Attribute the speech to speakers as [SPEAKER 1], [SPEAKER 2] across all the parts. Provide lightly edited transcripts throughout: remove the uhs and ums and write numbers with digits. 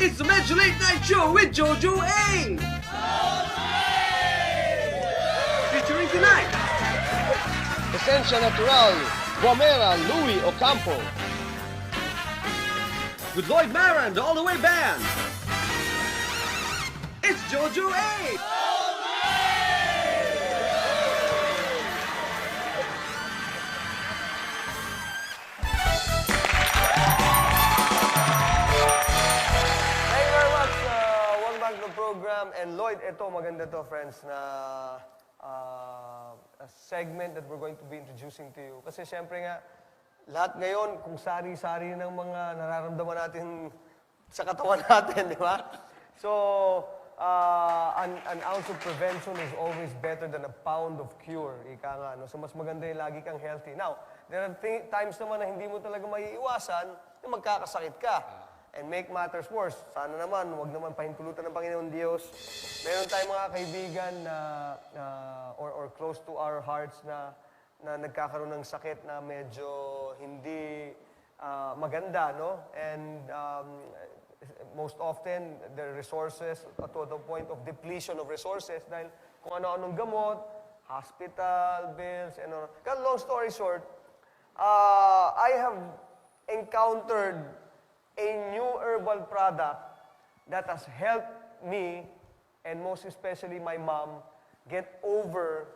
[SPEAKER 1] It's the Medyo Late Night Show with Jojo A. Featuring tonight,
[SPEAKER 2] Esencia Natural, Guamera, Louie Ocampo.
[SPEAKER 1] with Lloyd Mara and the All The Way Band. It's Jojo A.
[SPEAKER 2] Thank you very much. Welcome back to the program. And Lloyd, ito maganda to, friends, na a segment that we're going to be introducing to you. Kasi syempre nga, lahat ngayon, kung sari-sari ng mga nararamdaman natin sa katawan natin, di ba? So, an ounce of prevention is always better than a pound of cure. Ika nga, no? So, mas maganda yung lagi kang healthy. Now, there are times naman na hindi mo talaga maiiwasan na magkakasakit ka. And make matters worse, sana naman, huwag naman pahintulutan ng Panginoon Diyos. Meron tayong mga kaibigan na, or close to our hearts na nagkakaroon ng sakit na medyo hindi maganda, no? And most often, their resources, to the point of depletion of resources, dahil kung ano-anong gamot, hospital bills, and all. Kaya long story short, I have encountered a new herbal product that has helped me, and most especially my mom, get over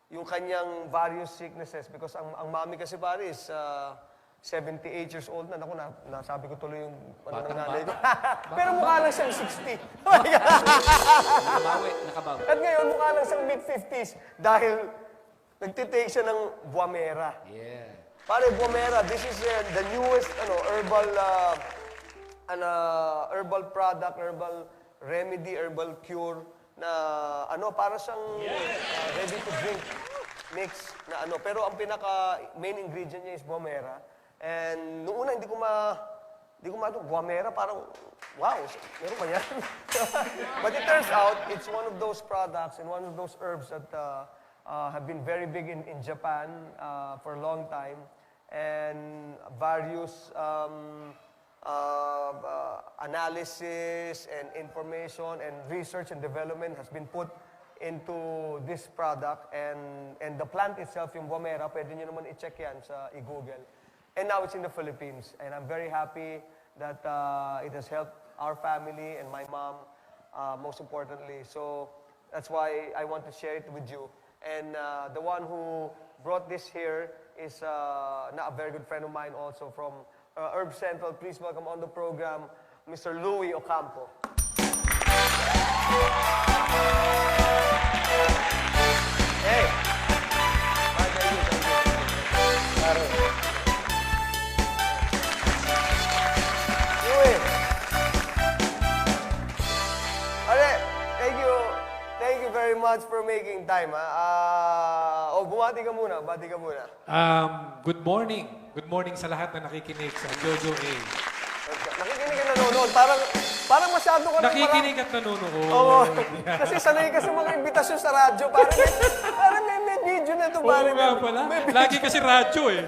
[SPEAKER 2] yung kanyang various sicknesses. Because ang mami kasi pare is 78 years old na. Naku, nasabi ko tuloy yung ano ng nanay ko. Pero mukha lang siyang 60.
[SPEAKER 3] Nakabawi.
[SPEAKER 2] At ngayon, mukha lang siyang mid-50s dahil nagtitake siya ng Guamera.
[SPEAKER 3] Yeah.
[SPEAKER 2] Pare, Guamera, this is the newest herbal product, herbal remedy, herbal cure na para siyang ready to drink mix na pero ang pinaka main ingredient niya is Guamera. And noong una hindi ko Guamera, parang wow, meron pa yan. But it turns out it's one of those products and one of those herbs that have been very big in Japan for a long time, and various analysis and information and research and development has been put into this product, and the plant itself, yung Guamera, pwede nyo naman i-check yan i-Google. And now it's in the Philippines, and I'm very happy that it has helped our family and my mom, most importantly. So that's why I want to share it with you. And the one who brought this here is a very good friend of mine also from Herb Central. Please welcome on the program, Mr. Louie Ocampo. Hey! Louie! Thank you very much for making time. Bumati ka muna.
[SPEAKER 4] Good morning. Good morning sa lahat na nakikinig sa Jojo A.
[SPEAKER 2] Nakikinig ka nanonood. Parang masyado ka
[SPEAKER 4] Nakikinig at nanonood.
[SPEAKER 2] Oo. Kasi sanay ka sa mga imbitasyon sa radyo. Parang may video na ito.
[SPEAKER 4] Oo nga pala. Lagi kasi radyo eh.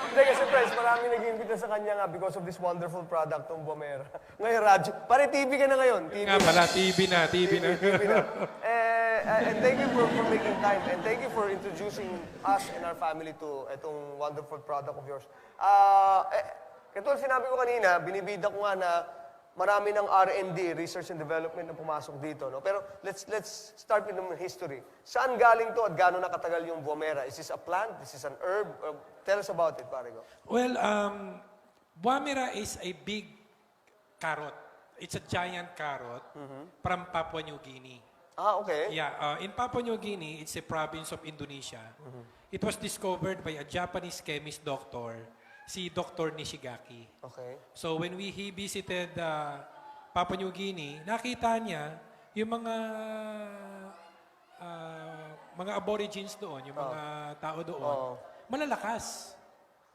[SPEAKER 2] Hindi kasi friends, marami nag-iimbita sa kanya nga because of this wonderful product, tong Guamera. Ngayon radyo. Pare TV ka na ngayon.
[SPEAKER 4] Nga pala, TV na.
[SPEAKER 2] And thank you for making time. And thank you for introducing us and our family to itong wonderful product of yours. Katulad sinabi ko kanina, binibida ko nga na marami ng R&D, research and development, na pumasok dito. No? Pero let's start with the history. Saan galing to at gaano nakatagal yung Guamera? Is this a plant? Is this an herb? Tell us about it, pare ko.
[SPEAKER 4] Well, Guamera is a big carrot. It's a giant carrot from Papua New Guinea.
[SPEAKER 2] Okay.
[SPEAKER 4] Yeah, in Papua New Guinea, it's a province of Indonesia. It was discovered by a Japanese chemist doctor, si Dr. Nishigaki.
[SPEAKER 2] Okay.
[SPEAKER 4] So when he visited Papua New Guinea, nakita niya yung mga aborigines doon, yung mga tao doon, malalakas.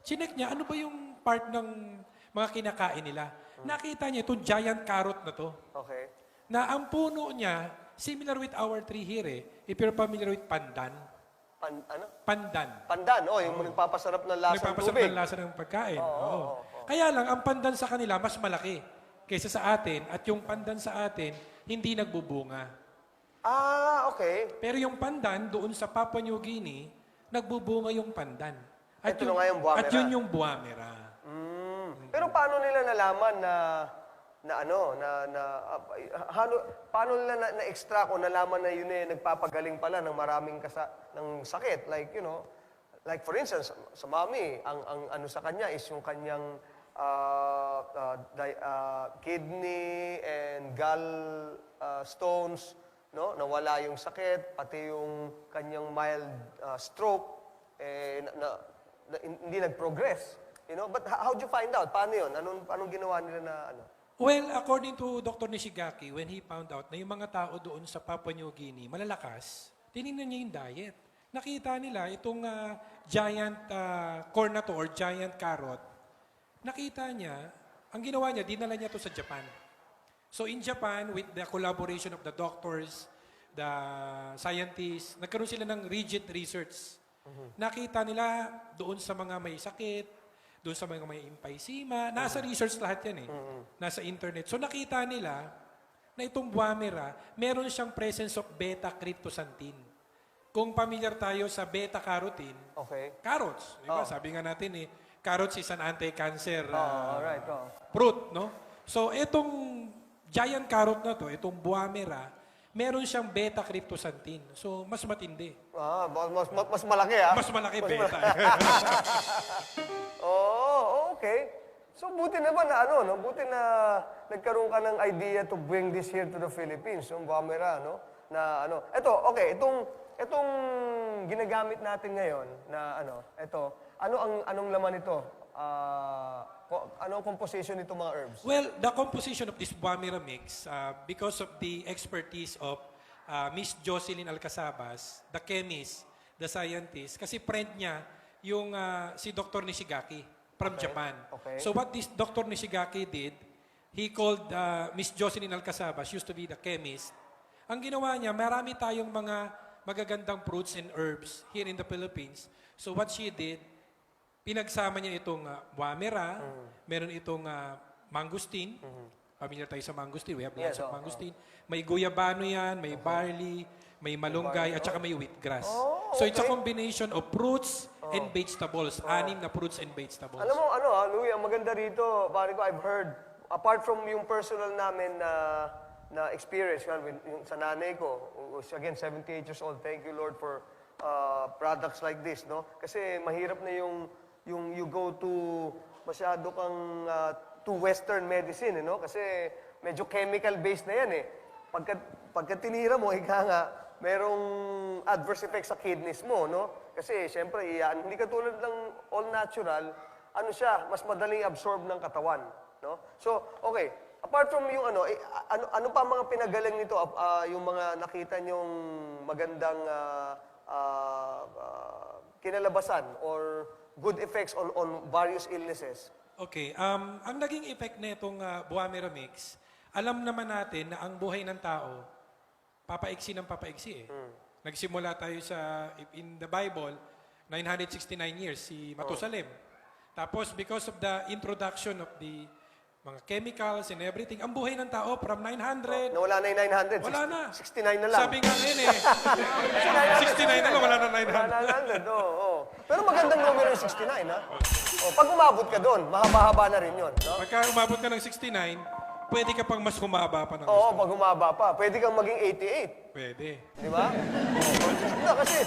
[SPEAKER 4] Chinek niya, ano ba yung part ng mga kinakain nila? Nakita niya itong giant carrot na to.
[SPEAKER 2] Okay.
[SPEAKER 4] Na ang puno niya, similar with our tree here eh. If you're familiar with pandan. Pandan.
[SPEAKER 2] Pandan, yung nagpapasarap ng lasa ng
[SPEAKER 4] Nagpapasarap
[SPEAKER 2] tubig.
[SPEAKER 4] ng lasa ng pagkain. Oo. Kaya lang, ang pandan sa kanila, mas malaki. kaysa sa atin at yung pandan sa atin hindi nagbubunga.
[SPEAKER 2] Ah, okay.
[SPEAKER 4] Pero yung pandan doon sa Papua New Guinea, nagbubunga yung pandan.
[SPEAKER 2] Ito na nga yung buwamera.
[SPEAKER 4] At yun yung buwamera.
[SPEAKER 2] Pero paano nila nalaman paano nila na-extract o nalaman na yun nagpapagaling pala ng maraming ng sakit? Like, like for instance, sa mami, ang ano sa kanya is yung kanyang kidney and stones, no? Nawala yung sakit, pati yung kanyang mild stroke, hindi nag-progress. But how'd you find out? Paano yun? Anong ginawa nila na ano?
[SPEAKER 4] Well, according to Dr. Nishigaki, when he found out na yung mga tao doon sa Papua New Guinea, malalakas, tinignan niya yung diet. Nakita nila itong giant corn na to or giant carrot. Nakita niya, ang ginawa niya, dinala niya to sa Japan. So in Japan, with the collaboration of the doctors, the scientists, nagkaroon sila ng rigid research. Nakita nila doon sa mga may sakit, doon sa mga may emphysema, nasa research lahat yan nasa internet. So nakita nila na itong buwamera, meron siyang presence of beta-cryptosantine. Kung familiar tayo sa beta-carotene, carrots, di ba? Sabi nga natin carrots is an anti-cancer fruit, no? So itong giant carrot na to, itong buwamera, meron siyang beta-cryptosantine. So mas matindi.
[SPEAKER 2] Mas malaki
[SPEAKER 4] Mas malaki beta.
[SPEAKER 2] Okay. So buti naman na buti na nagkaroon ka ng idea to bring this here to the Philippines, yung buwamera, no? Itong ginagamit natin ngayon na anong laman ito? Anong composition nito mga herbs?
[SPEAKER 4] Well, the composition of this buwamera mix, because of the expertise of Miss Jocelyn Alcazabas, the chemist, the scientist, kasi friend niya yung si Dr. Nishigaki from Japan.
[SPEAKER 2] Okay.
[SPEAKER 4] So what this Dr. Nishigaki did, he called Miss Jocelyn Alcazabas, used to be the chemist. Ang ginawa niya, marami tayong mga magagandang fruits and herbs here in the Philippines. So what she did, pinagsama niya itong buwamera, meron itong mangosteen. Familiar tayo sa mangosteen. We have lots of mangosteen. May guyabano yan, may barley, may malunggay, at saka may wheatgrass. So it's a combination of fruits and vegetables. 6 na fruits and vegetables.
[SPEAKER 2] Alam mo, Louie, ang maganda rito, pare ko, I've heard, apart from yung personal namin na experience, yung sa nanay ko, who's again 78 years old, thank you Lord for products like this, no? Kasi mahirap na yung you go to masyado kang to Western medicine, no? Kasi medyo chemical-based na yan, Pagka tinira mo, merong adverse effects sa kidneys mo, no? Kasi, siyempre, hindi katulad ng all natural, mas madaling absorb ng katawan, no? So, okay. Apart from yung ano pa mga pinagaling nito, yung mga nakita nyong magandang kinalabasan or good effects on various illnesses?
[SPEAKER 4] Okay. Ang naging effect na itong buwamera mix, alam naman natin na ang buhay ng tao, papaiksi ng papaiksi Nagsimula tayo in the Bible, 969 years, si Matusalem. Tapos, because of the introduction of the mga chemicals and everything, ang buhay ng tao from 900...
[SPEAKER 2] Nawala na yung 900.
[SPEAKER 4] Wala na.
[SPEAKER 2] 69 na lang.
[SPEAKER 4] Sabi nga ngayon 69 na lang, wala na 900.
[SPEAKER 2] Wala na 900, oo. Pero magandang numero yung 69, ha? Pag umabot ka doon, mahaba-haba na rin yun, no?
[SPEAKER 4] Pagka umabot ka ng 69, pwede ka pang mas humaba pa ng
[SPEAKER 2] Oo,
[SPEAKER 4] gusto.
[SPEAKER 2] pag humaba pa. Pwede kang maging 88.
[SPEAKER 4] Pwede.
[SPEAKER 2] Di ba? No, kasi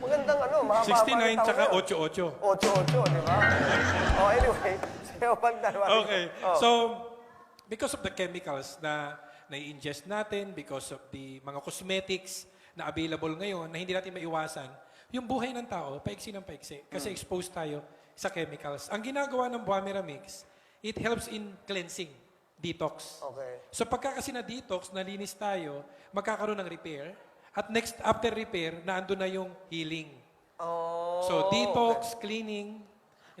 [SPEAKER 2] magandang mahaba
[SPEAKER 4] 69 tsaka 88.
[SPEAKER 2] 88, di ba? Anyway,
[SPEAKER 4] Okay. So, because of the chemicals na i-ingest natin, because of the mga cosmetics na available ngayon, na hindi natin maiwasan, yung buhay ng tao, paiksi ng paiksi. Kasi exposed tayo sa chemicals. Ang ginagawa ng buwamera mix, it helps in cleansing, detox.
[SPEAKER 2] Okay.
[SPEAKER 4] So pagka kasi na-detox, nalinis tayo, magkakaroon ng repair. At next, after repair, naandun na yung healing. So detox, cleaning,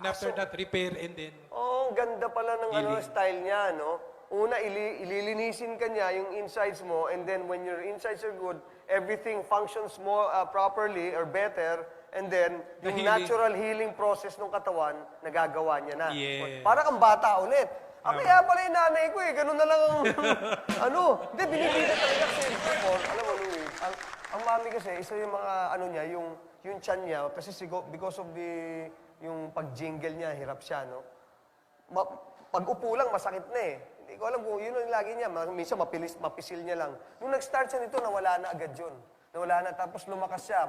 [SPEAKER 4] and after that, repair, and then...
[SPEAKER 2] Ang ganda pala ng style niya, no? Una, ililinisin ka niya yung insides mo, and then when your insides are good, everything functions more properly or better, and then yung
[SPEAKER 4] healing.
[SPEAKER 2] natural healing process ng katawan, nagagawa niya na.
[SPEAKER 4] Yeah.
[SPEAKER 2] Para kang bata ulit. Kaya pala yung nanay ko eh, ganun na lang ang, hindi, binibida talaga kasi before, alam mo, Louie, ang mami kasi, isa yung mga, niya, yung tiyan niya, kasi because of yung pag-jingle niya, hirap siya, no? Pag upo lang, masakit na eh. Hindi ko alam kung yun ang lagi niya, minsan mapisil niya lang. Nung nag-start siya nito, nawala na agad yun. Nawala na, tapos lumakas siya,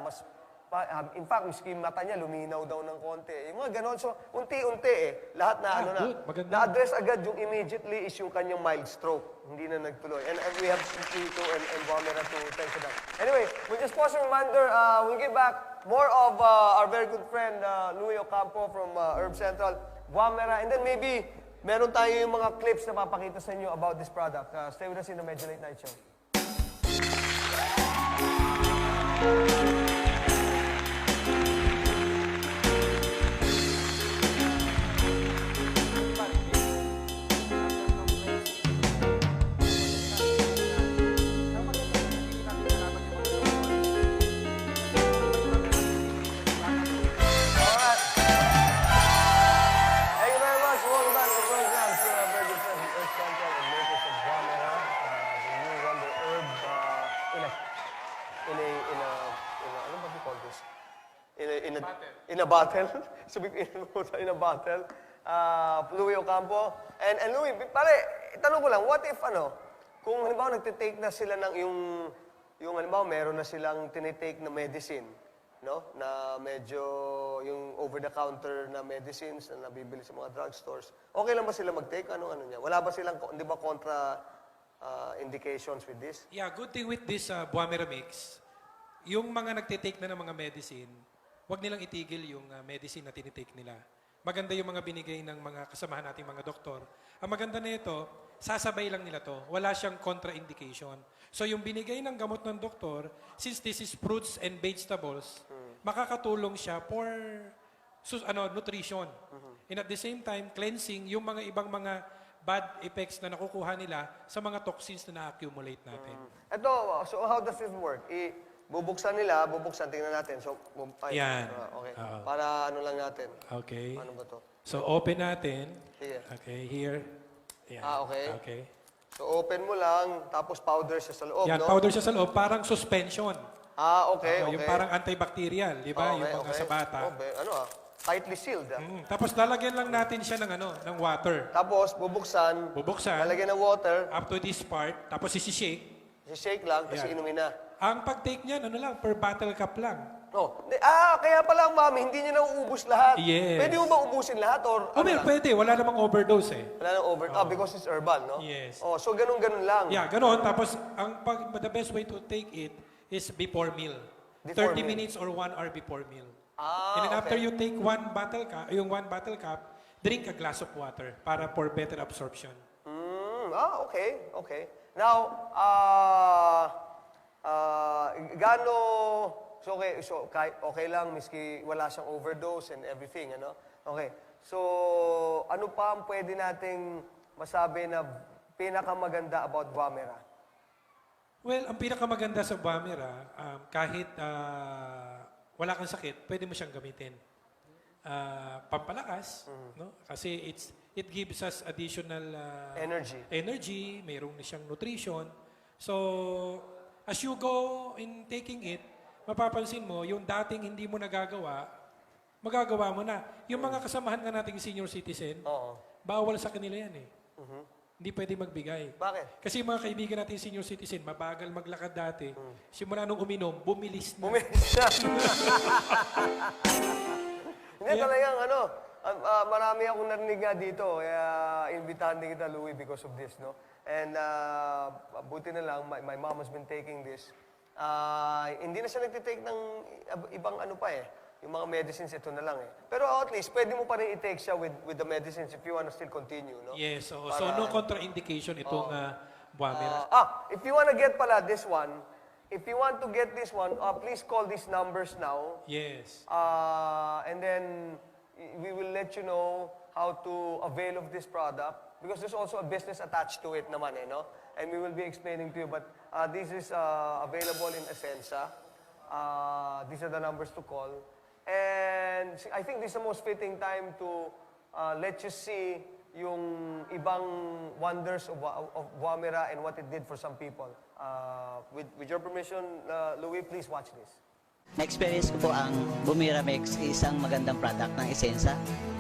[SPEAKER 2] in fact, miski yung mata niya, luminaw daw ng konti. Yung mga ganon. So, unti-unti lahat na
[SPEAKER 4] good. Maganda.
[SPEAKER 2] na-address agad yung immediately is yung kanyang mild stroke. Hindi na nagtuloy. And we have Tito and Wamera to thank for that. Anyway, we'll just pause a reminder. We'll get back more of our very good friend, Louie Ocampo from Herb Central, Wamera. And then maybe, meron tayo yung mga clips na papakita sa inyo about this product. Stay with us in the Medyo Late Night Show. Alright. Thank you very much. Welcome back to the program. So, very good friend from Earth Central and makers of Wamera, the new Wonder Herb, ano ba you call this? In a bottle. Sabi ko, in a bottle. Louie Ocampo. And Louie, pare, tanong ko lang, what if, kung halimbawa nagtitake na sila ng yung halimbawa meron na silang tinitake na medicine, no? Na medyo yung over-the-counter na medicines na nabibili sa mga drugstores. Okay lang ba sila mag-take? Ano niya? Wala ba silang, di ba, contra indications with this?
[SPEAKER 4] Yeah, good thing with this Buamera mix, yung mga nagtitake na ng mga medicine, wag nilang itigil yung medicine na tinitake nila. Maganda yung mga binigay ng mga kasamahan nating mga doktor. Ang maganda na ito, sasabay lang nila to. Wala siyang contraindication. So yung binigay ng gamot ng doktor, since this is fruits and vegetables, makakatulong siya for nutrition. And at the same time, cleansing yung mga ibang mga bad effects na nakukuha nila sa mga toxins na na-accumulate natin.
[SPEAKER 2] Ito, so how does this work? Bubuksan, tingnan natin. So,
[SPEAKER 4] Yan.
[SPEAKER 2] Okay.
[SPEAKER 4] Oo.
[SPEAKER 2] Para ano lang natin.
[SPEAKER 4] Okay.
[SPEAKER 2] Ano ba to?
[SPEAKER 4] So open natin.
[SPEAKER 2] Sige.
[SPEAKER 4] Okay, here. Yan.
[SPEAKER 2] Okay.
[SPEAKER 4] Okay.
[SPEAKER 2] So, open mo lang, tapos powder siya sa loob,
[SPEAKER 4] Yan,
[SPEAKER 2] no?
[SPEAKER 4] powder siya sa loob, parang suspension.
[SPEAKER 2] Okay, okay.
[SPEAKER 4] Yung parang antibacterial, di ba?
[SPEAKER 2] Okay,
[SPEAKER 4] yung mga
[SPEAKER 2] okay.
[SPEAKER 4] sa bata.
[SPEAKER 2] Tightly sealed,
[SPEAKER 4] Tapos lalagyan lang natin siya ng water.
[SPEAKER 2] Tapos, bubuksan.
[SPEAKER 4] Bubuksan.
[SPEAKER 2] Lalagyan ng water.
[SPEAKER 4] Up to this part. Tapos isi-shake.
[SPEAKER 2] Shake lang, kasi
[SPEAKER 4] Yan.
[SPEAKER 2] inumin na.
[SPEAKER 4] Ang pag-take niyan, per bottle cup lang.
[SPEAKER 2] Kaya pala, mami, hindi niya nauubos lahat.
[SPEAKER 4] Yes.
[SPEAKER 2] Pwede mo ba ubusin lahat? Or lang?
[SPEAKER 4] Pwede. Wala namang overdose eh.
[SPEAKER 2] Wala nang because it's herbal, no?
[SPEAKER 4] Yes.
[SPEAKER 2] So ganun-ganun lang.
[SPEAKER 4] Yeah, ganoon. Tapos, the best way to take it is before meal.
[SPEAKER 2] Before
[SPEAKER 4] 30
[SPEAKER 2] meal.
[SPEAKER 4] minutes or 1 hour before meal. And then after
[SPEAKER 2] Okay.
[SPEAKER 4] you take one bottle cup, drink a glass of water para for better absorption.
[SPEAKER 2] Okay, okay. Now, okay lang, miski wala siyang overdose and everything, ano? Okay. So, ano pa ang pwede nating masabi na pinakamaganda about Wamera?
[SPEAKER 4] Well, ang pinakamaganda sa Buamera, kahit wala kang sakit, pwede mo siyang gamitin. Pampalakas, no? Kasi it gives us additional energy, mayroong na siyang nutrition. So, as you go in taking it, mapapansin mo, yung dating hindi mo nagagawa, magagawa mo na. Yung mga kasamahan nga nating senior citizen, bawal sa kanila yan eh. Hindi pwede magbigay.
[SPEAKER 2] Bakit?
[SPEAKER 4] Kasi yung mga kaibigan natin senior citizen, mabagal maglakad dati. Simula nung uminom, bumilis na.
[SPEAKER 2] Hindi talagang marami akong narinig nga dito. Kaya imbitahan din kita, Louie, because of this, no? And buti na lang, my mom has been taking this. Hindi na siya nagtitake ng ibang yung mga medicines, ito na lang eh. Pero at least, pwede mo pa rin i-take siya with the medicines if you want to still continue, no?
[SPEAKER 4] Yes, so no contraindication itong Buamera.
[SPEAKER 2] If you want to get pala this one, please call these numbers now.
[SPEAKER 4] Yes.
[SPEAKER 2] And then, we will let you know how to avail of this product because there's also a business attached to it naman eh, no? And we will be explaining to you, but this is available in Essensa. These are the numbers to call. And I think this is the most fitting time to let you see yung ibang wonders of Buamera and what it did for some people. With your permission, Louie, please watch this.
[SPEAKER 3] Na-experience ko po ang Bumira Mix, isang magandang product ng Essensa.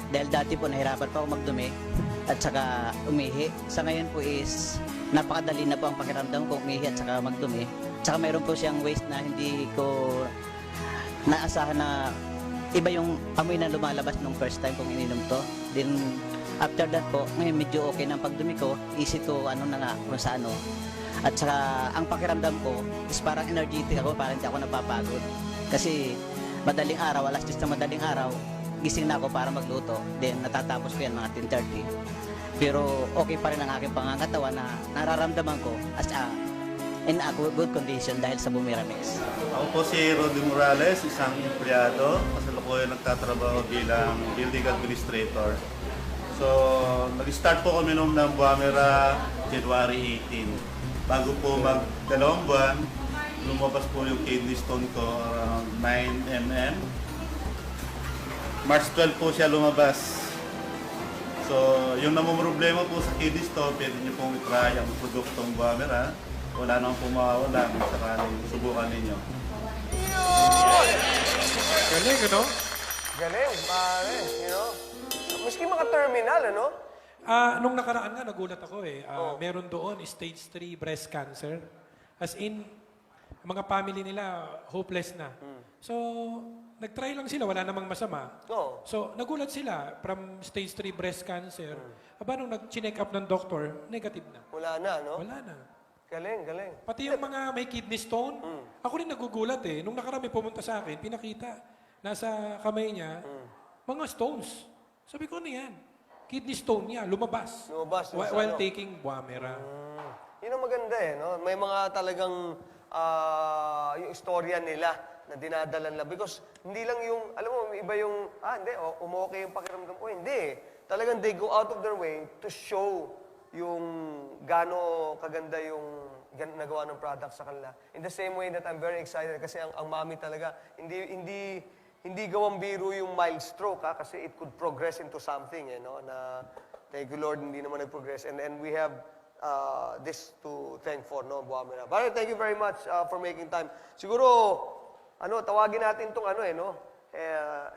[SPEAKER 3] Dahil dati po nahirapan pa ako magdumi at saka umihi. Sa ngayon po is napakadali na po ang pakiramdam ko umihi at saka magdumi. Tsaka mayroon po siyang waste na hindi ko naasahan na iba yung amoy na lumalabas nung first time kong ininom to. Then after that po, ngayon medyo okay ng pagdumi ko, easy to ano na nga kung sa ano. At saka ang pakiramdam ko is parang energetic ako, parang hindi ako napapagod. Kasi madaling araw, alas 10 na madaling araw, gising na ako para magluto. Then natatapos ko yan mga 10:30. Pero okay pa rin ang aking pangangatawan na nararamdaman ko as in a good condition dahil sa Bumira Mix.
[SPEAKER 5] Ako po si Roddy Morales, isang empleyado. Kasalukuyan nagtatrabaho bilang building administrator. So, nag-start po kami nung ng Buamera January 18. Bago po mag-2 buwan, lumabas po yung kidney stone ko around 9 mm. March 12 po siya lumabas. So, yung namumroblema po sa kidney stone, pwede niyo pong i-try ang produktong Buamera. Wala namang pumawala kung sakaling subukan ninyo.
[SPEAKER 4] Galing, ano?
[SPEAKER 2] Galing, pare, you know? Maski mga terminal, ano?
[SPEAKER 4] Nung nakaraan nga, nagulat ako eh. Meron doon, stage 3 breast cancer. As in, mga family nila, hopeless na. So, nag-try lang sila, wala namang masama.
[SPEAKER 2] Oo.
[SPEAKER 4] So, nagulat sila from stage 3 breast cancer. Aba, nung nag-check up ng doktor, negative na.
[SPEAKER 2] Wala na, no?
[SPEAKER 4] Wala na.
[SPEAKER 2] Galing, galing.
[SPEAKER 4] Pati yung mga may kidney stone, ako rin nagugulat eh. Nung nakaraan may pumunta sa akin, pinakita, nasa kamay niya, mga stones. Sabi ko, ano yan? Kidney stone niya, lumabas.
[SPEAKER 2] Lumabas dun sa
[SPEAKER 4] While
[SPEAKER 2] ano?
[SPEAKER 4] taking Buamera.
[SPEAKER 2] Yun ang maganda eh, no? May mga talagang yung istorya nila na dinadala nila. Because hindi lang yung, alam mo, iba yung, hindi, umokay yung pakiramdam ko. Hindi. Talagang they go out of their way to show yung gaano kaganda yung nagawa ng product sa kanila. In the same way that I'm very excited kasi ang mami talaga, hindi gawang biro yung mild stroke kasi it could progress into something, no? Na thank you Lord, hindi naman nag-progress. And we have this to thank for, no, Buamera. But thank you very much for making time. Siguro, tawagin natin tong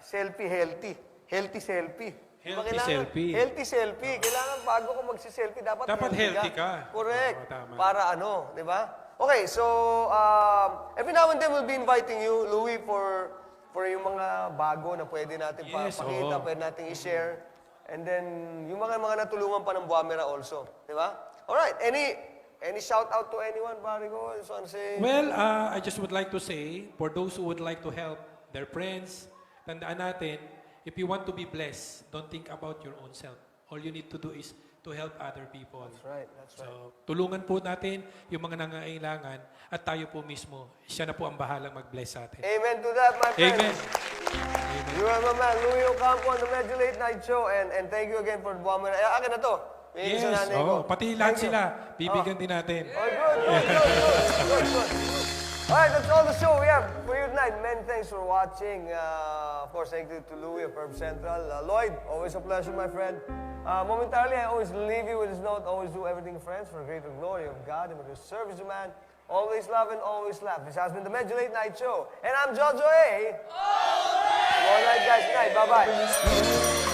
[SPEAKER 2] selfie healthy. Healthy selfie.
[SPEAKER 4] Healthy selfie.
[SPEAKER 2] Healthy selfie. Kailangan bago ko magsi-selfie, dapat
[SPEAKER 4] healthy ka.
[SPEAKER 2] Correct.
[SPEAKER 4] Oo, tama.
[SPEAKER 2] Para di ba? Okay, so every now and then we'll be inviting you, Louie, for yung mga bago na pwede natin pakita, pwede natin i-share. And then, yung mga natulungan pa ng Buamera also. Di ba? Alright, any shout out to anyone, Barigo? So, say...
[SPEAKER 4] Well, I just would like to say, for those who would like to help their friends, tandaan natin, if you want to be blessed, don't think about your own self. All you need to do is to help other people.
[SPEAKER 2] That's right, that's right.
[SPEAKER 4] So, tulungan po natin yung mga nangangailangan at tayo po mismo, siya na po ang bahalang mag-bless sa atin.
[SPEAKER 2] Amen to that, my friend.
[SPEAKER 4] Amen.
[SPEAKER 2] You are my man, Louie Ocampo on the Medyo Late Night Show. And thank you again for Buamera. Akin na to. Bigyan ko sa
[SPEAKER 4] Yes,
[SPEAKER 2] nanay ko.
[SPEAKER 4] pati lahat
[SPEAKER 2] Thank you.
[SPEAKER 4] sila, bibigyan din natin.
[SPEAKER 2] Oh, good. All right, that's all the show we have for you tonight. Many thanks for watching. Of course, thank you to Louie of Herb Central. Lloyd, always a pleasure, my friend. Momentarily, I always leave you with this note. Always do everything, friends, for the greater glory of God and with the service of man. Always love and always laugh. This has been the Medyo Late Night Show. And I'm Jojo A. Always! Good night, guys. Good night. Bye-bye.